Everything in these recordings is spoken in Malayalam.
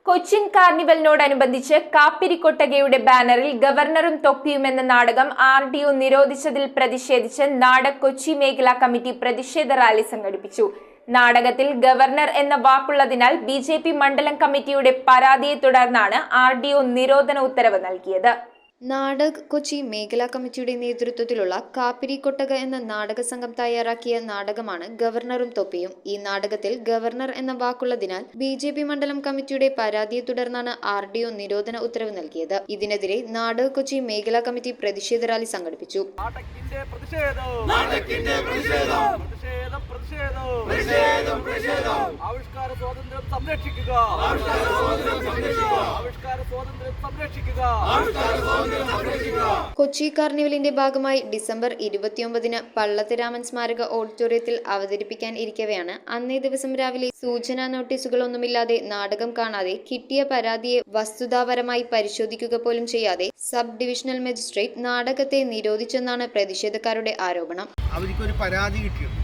കൊച്ചിൻ കാർണിവലിനോടനുബന്ധിച്ച് കാപ്പിരിക്കൊട്ടകയുടെ ബാനറിൽ ഗവർണറും തൊപ്പിയും എന്ന നാടകം RDO നിരോധിച്ചതിൽ പ്രതിഷേധിച്ച് നാടക് കൊച്ചി മേഖലാ കമ്മിറ്റി പ്രതിഷേധ റാലി സംഘടിപ്പിച്ചു. നാടകത്തിൽ ഗവർണർ എന്ന വാക്കുള്ളതിനാൽ BJP മണ്ഡലം കമ്മിറ്റിയുടെ പരാതിയെ തുടർന്നാണ് RDO നിരോധന ഉത്തരവ് നൽകിയത്. നാടക് കൊച്ചി മേഖലാ കമ്മിറ്റിയുടെ നേതൃത്വത്തിലുള്ള കാപ്പിരിക്കൊട്ടക എന്ന നാടക സംഘം തയ്യാറാക്കിയ നാടകമാണ് ഗവർണറും തൊപ്പിയും. ഈ നാടകത്തിൽ ഗവർണർ എന്ന വാക്കുള്ളതിനാൽ BJP മണ്ഡലം കമ്മിറ്റിയുടെ പരാതിയെ തുടർന്നാണ് RDO നിരോധന ഉത്തരവ് നൽകിയത്. ഇതിനെതിരെ നാടക് കൊച്ചി മേഖലാ കമ്മിറ്റി പ്രതിഷേധ റാലി സംഘടിപ്പിച്ചു. കൊച്ചി കാർണിവലിന്റെ ഭാഗമായി ഡിസംബർ 29-ന് പള്ളത്ത് രാമൻ സ്മാരക ഓഡിറ്റോറിയത്തിൽ അവതരിപ്പിക്കാൻ ഇരിക്കവെയാണ് അന്നേ ദിവസം രാവിലെ സൂചനാ നോട്ടീസുകളൊന്നുമില്ലാതെ നാടകം കാണാതെ കിട്ടിയ പരാതിയെ വസ്തുതാപരമായി പരിശോധിക്കുക പോലും ചെയ്യാതെ സബ് ഡിവിഷണൽ മജിസ്ട്രേറ്റ് നാടകത്തെ നിരോധിച്ചെന്നാണ് പ്രതിഷേധക്കാരുടെ ആരോപണം. അവർക്കൊരു പരാതി കിട്ടിയത്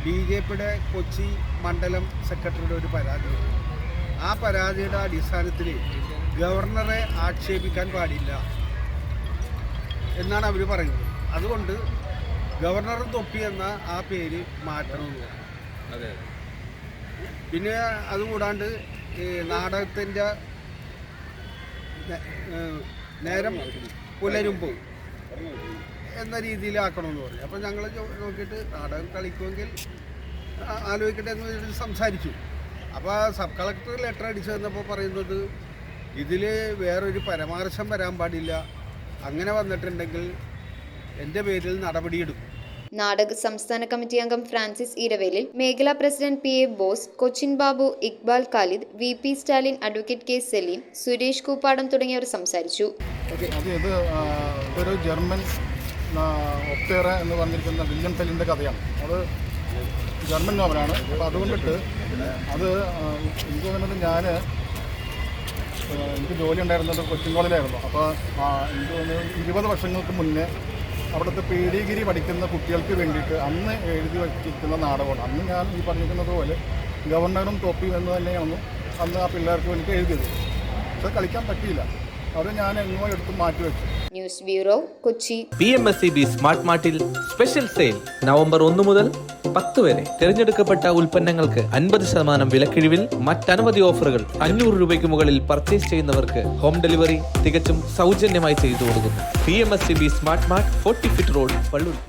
BJPയുടെ കൊച്ചി മണ്ഡലം സെക്രട്ടറിയുടെ ഒരു പരാതി. ആ പരാതിയുടെ അടിസ്ഥാനത്തിൽ ഗവർണറെ ആക്ഷേപിക്കാൻ പാടില്ല എന്നാണ് അവർ പറയുന്നത്. അതുകൊണ്ട് ഗവർണറും തൊപ്പി എന്ന ആ പേര് മാറ്റണമെന്ന്. പിന്നെ അതുകൂടാണ്ട് നാടകത്തിൻ്റെ നേരം പുലരുമ്പോൾ എന്ന രീതിയിലാക്കണമെന്ന് പറഞ്ഞു. അപ്പോൾ ഞങ്ങൾ നോക്കിയിട്ട് നാടകം കളിക്കുമെങ്കിൽ ആലോചിക്കട്ടെ എന്ന് സംസാരിച്ചു. അപ്പോൾ സബ് കളക്ടർ ലെറ്റർ അടിച്ചു തന്നപ്പോൾ പറയുന്നത് ഇതിൽ വേറൊരു പരാമർശം വരാൻ പാടില്ല, അങ്ങനെ വന്നിട്ടുണ്ടെങ്കിൽ എൻ്റെ പേരിൽ നടപടിയെടുക്കും. നാടക് സംസ്ഥാന കമ്മിറ്റി അംഗം ഫ്രാൻസിസ് ഈരവേലിൽ, മേഖലാ president PA Bose, Cochin Babu, Iqbal Khalid, VP Stalin, advocate K Salim, Suresh Kooppadam തുടങ്ങിയവർ സംസാരിച്ചു. ഒരു ജർമ്മൻ ഒപ്തേറ എന്ന് പറഞ്ഞിരിക്കുന്ന വില്യം ടെല്ലിൻ്റെ കഥയാണ്. അത് ജർമ്മൻ നോവലാണ്. അപ്പോൾ അതുകൊണ്ടിട്ട് അത് എനിക്ക് തോന്നുന്നത് എനിക്ക് ജോലി ഉണ്ടായിരുന്നത് കൊച്ചിൻ കോളേജിലായിരുന്നു. അപ്പോൾ എനിക്ക് തോന്നുന്നു 20 വർഷങ്ങൾക്ക് മുന്നേ അവിടുത്തെ പീഡിഗിരി പഠിക്കുന്ന കുട്ടികൾക്ക് വേണ്ടിയിട്ട് അന്ന് എഴുതി വച്ചിരിക്കുന്ന നാടകമാണ്. അന്ന് ഞാൻ ഈ പറഞ്ഞിരിക്കുന്നത് പോലെ ഗവർണറും തൊപ്പിയും എന്ന് തന്നെയാണ് അന്ന് ആ പിള്ളേർക്ക് വേണ്ടിയിട്ട് എഴുതിയത്. പക്ഷെ കളിക്കാൻ പറ്റിയില്ല. അത് ഞാൻ എങ്ങോ എടുത്ത് മാറ്റിവെച്ചു. News bureau, Kochi. PMSCB smart മാർട്ടിൽ സ്പെഷ്യൽ സെയിൽ നവംബർ 1 മുതൽ 10 വരെ തിരഞ്ഞെടുക്കപ്പെട്ട ഉൽപ്പന്നങ്ങൾക്ക് 50% വിലക്കിഴിവിൽ മറ്റനവധി ഓഫറുകൾ. 500 രൂപയ്ക്ക് മുകളിൽ പർച്ചേസ് ചെയ്യുന്നവർക്ക് ഹോം ഡെലിവറി തികച്ചും സൗജന്യമായി ചെയ്തു കൊടുക്കുന്നു. PMSCB smart mart, 40 feet road, Palluruthy.